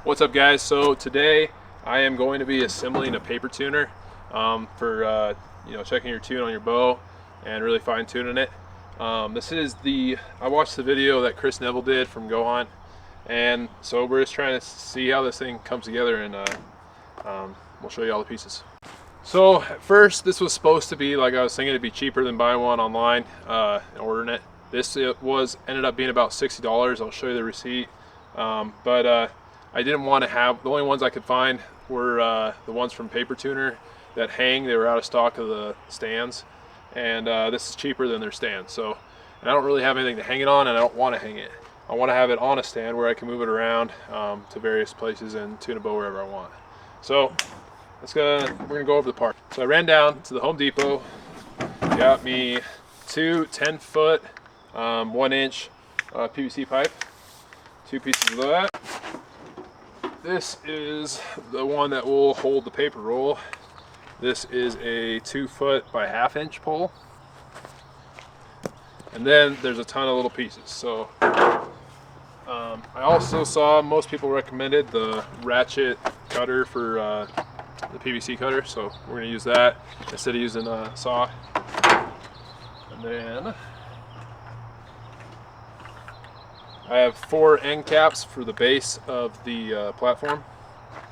What's up, guys? So today I am going to be assembling a paper tuner for checking your tune on your bow and really fine tuning it. I watched the video that Chris Neville did from Go Hunt, and so we're just trying to see how this thing comes together, and we'll show you all the pieces. So at first, this was supposed to be, like I was thinking, it'd be cheaper than buying one online and ordering it. This ended up being about $60. I'll show you the receipt. I didn't want to have, the only ones I could find were the ones from Paper Tuner that hang. They were out of stock of the stands, and this is cheaper than their stand. And I don't really have anything to hang it on, and I don't want to hang it. I want to have it on a stand where I can move it around to various places and tune a bow wherever I want. So we're gonna go over the part. So I ran down to the Home Depot, got me two 10-foot, 1-inch PVC pipe, 2 pieces of that. This is the one that will hold the paper roll. This is a 2-foot by 1/2-inch pole. And then there's a ton of little pieces. So I also saw most people recommended the ratchet cutter for the PVC cutter. So we're gonna use that instead of using a saw. And then I have 4 end caps for the base of the platform.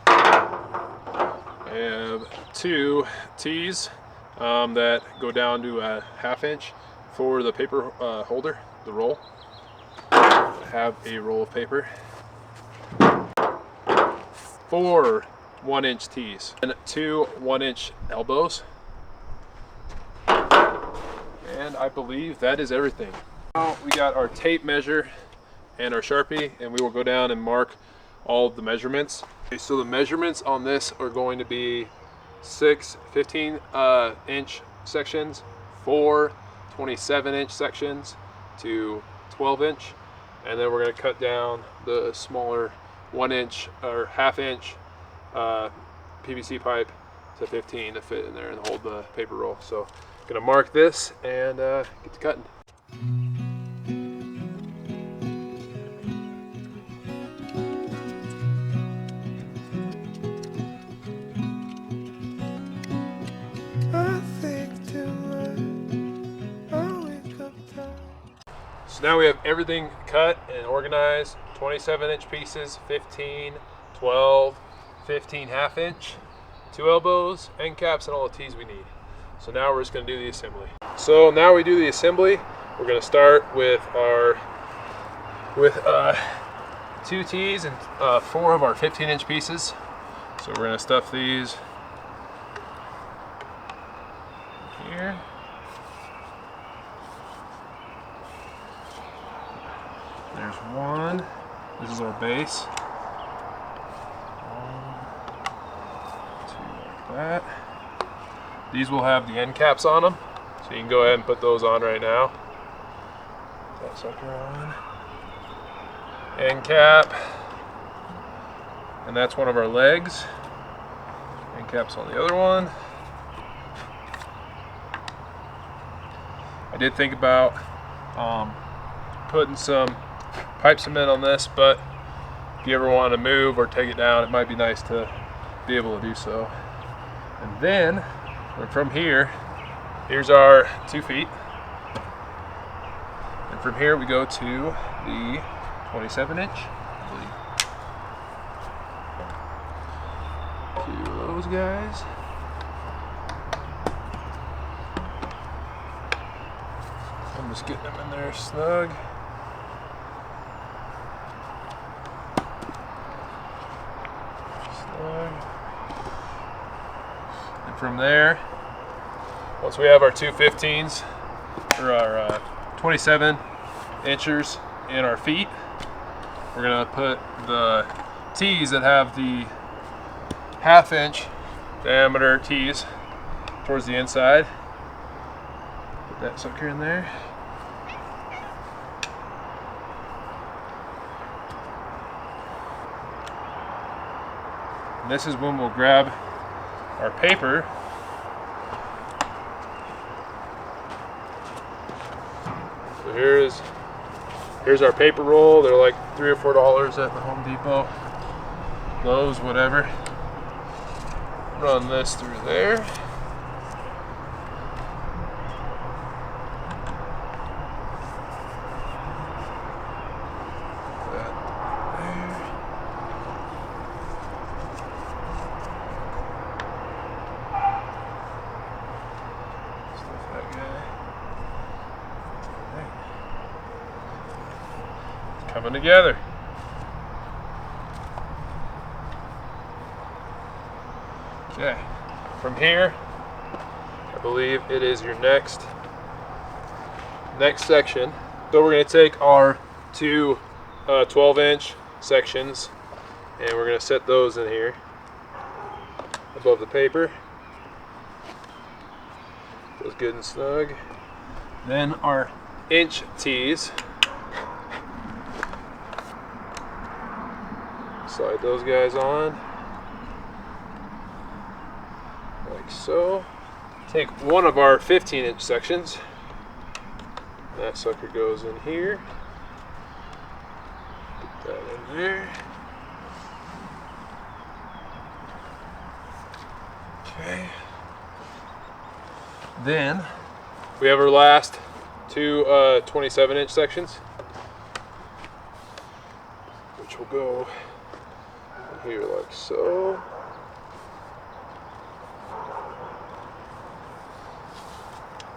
I have 2 T's that go down to a 1/2-inch for the paper holder, the roll. I have a roll of paper. 4 1-inch T's and 2 1-inch elbows. And I believe that is everything. Now we got our tape measure and our Sharpie, and we will go down and mark all of the measurements. Okay, so the measurements on this are going to be 6 15-inch sections, 4 27-inch sections to 12-inch, and then we're going to cut down the smaller 1-inch or 1/2-inch PVC pipe to 15 to fit in there and hold the paper roll. So I'm going to mark this and get to cutting. So now we have everything cut and organized. 27-inch pieces, 15, 12, 15 1/2-inch, 2 elbows, end caps, and all the T's we need. So now we're just going to do the assembly. So now we do the assembly. We're going to start with 2 T's and 4 of our 15-inch pieces. So we're going to stuff these here. There's 1. This is our base. 1, 2, like that. These will have the end caps on them, so you can go ahead and put those on right now. Put that sucker on. End cap. And that's one of our legs. End caps on the other one. I did think about putting some pipe cement on this, but if you ever want to move or take it down, it might be nice to be able to do so. And then from here, here's our 2 feet, and from here we go to the 27-inch, I believe. 2 of those guys. I'm just getting them in there snug. And from there, once we have our 2 15s or our 27 inchers in our feet, we're going to put the T's that have the 1/2-inch diameter T's towards the inside. Put that sucker in there. And this is when we'll grab our paper So here's our paper roll. They're like $3 or $4 at the Home Depot. lows, whatever. Run this through there. Coming together. Okay, from here, I believe it is your next section. So we're going to take our two 12-inch sections, and we're going to set those in here above the paper. Feels good and snug. Then our inch tees. Slide those guys on, like so. Take one of our 15-inch sections. That sucker goes in here. Put that in there. Okay. Then we have our last two 27-inch sections, which will go here like so.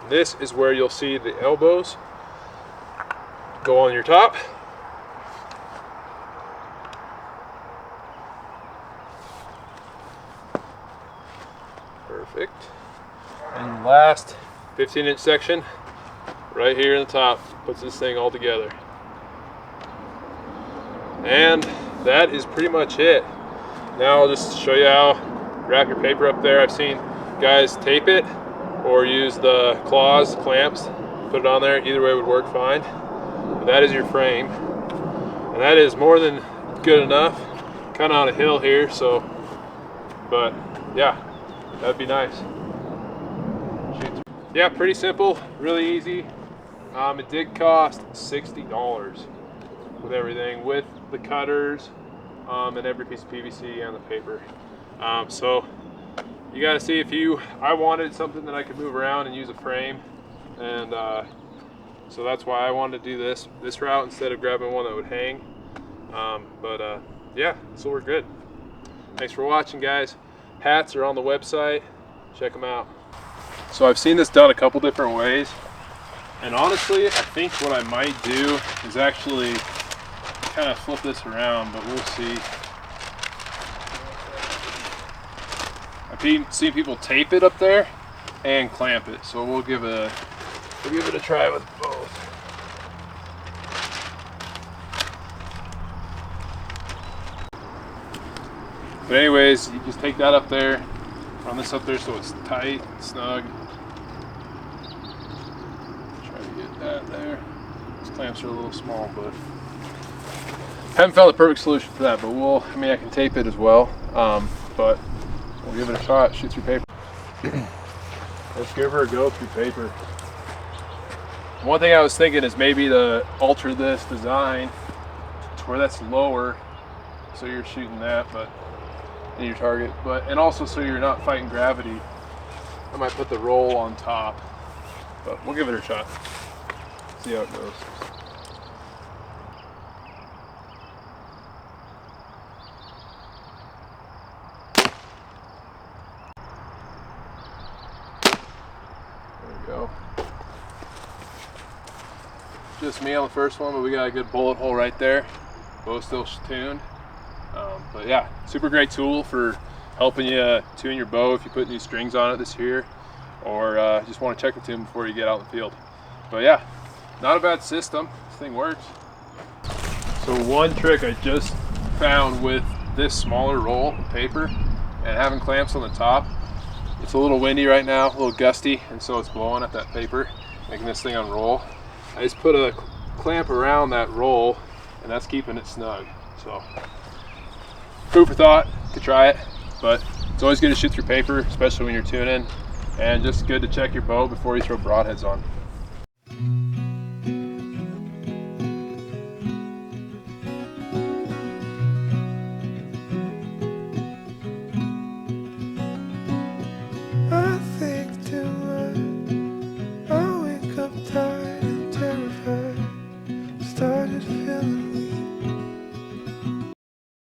This is where you'll see the elbows go on your top. Perfect. And your last 15-inch section right here in the top puts this thing all together. And that is pretty much it. Now I'll just show you how wrap your paper up there. I've seen guys tape it or use the clamps, put it on there. Either way would work fine. But that is your frame. And that is more than good enough. Kind of on a hill here, so, but yeah, that'd be nice. Yeah, pretty simple, really easy. It did cost $60 with everything, with the cutters, and every piece of PVC and the paper. So you got to see I wanted something that I could move around and use a frame, and so that's why I wanted to do this route instead of grabbing one that would hang. Yeah, so we're good. Thanks for watching, guys. Hats are on the website. Check them out. So I've seen this done a couple different ways, and honestly, I think what I might do is actually kind of flip this around, but we'll see. I've seen people tape it up there and clamp it, so we'll give it a try with both. But anyways, you just take that up there, run this up there so it's tight, snug. Try to get that there. These clamps are a little small, but haven't found the perfect solution for that. But I can tape it as well, but we'll give it a shot. Shoot through paper. Let's give her a go through paper. One thing I was thinking is maybe to alter this design to where that's lower, so you're shooting that, but in your target, and also so you're not fighting gravity. I might put the roll on top, but we'll give it a shot. See how it goes. There we go. Just me on the first one, but we got a good bullet hole right there. Bow still tuned. But yeah, super great tool for helping you tune your bow if you put new strings on it this year, or just want to check the tune before you get out in the field. But yeah, not a bad system. This thing works. So one trick I just found with this smaller roll of paper and having clamps on the top, it's a little windy right now, a little gusty, and so it's blowing at that paper, making this thing unroll. I just put a clamp around that roll, and that's keeping it snug. So food for thought, could try it, but it's always good to shoot through paper, especially when you're tuning, and just good to check your bow before you throw broadheads on.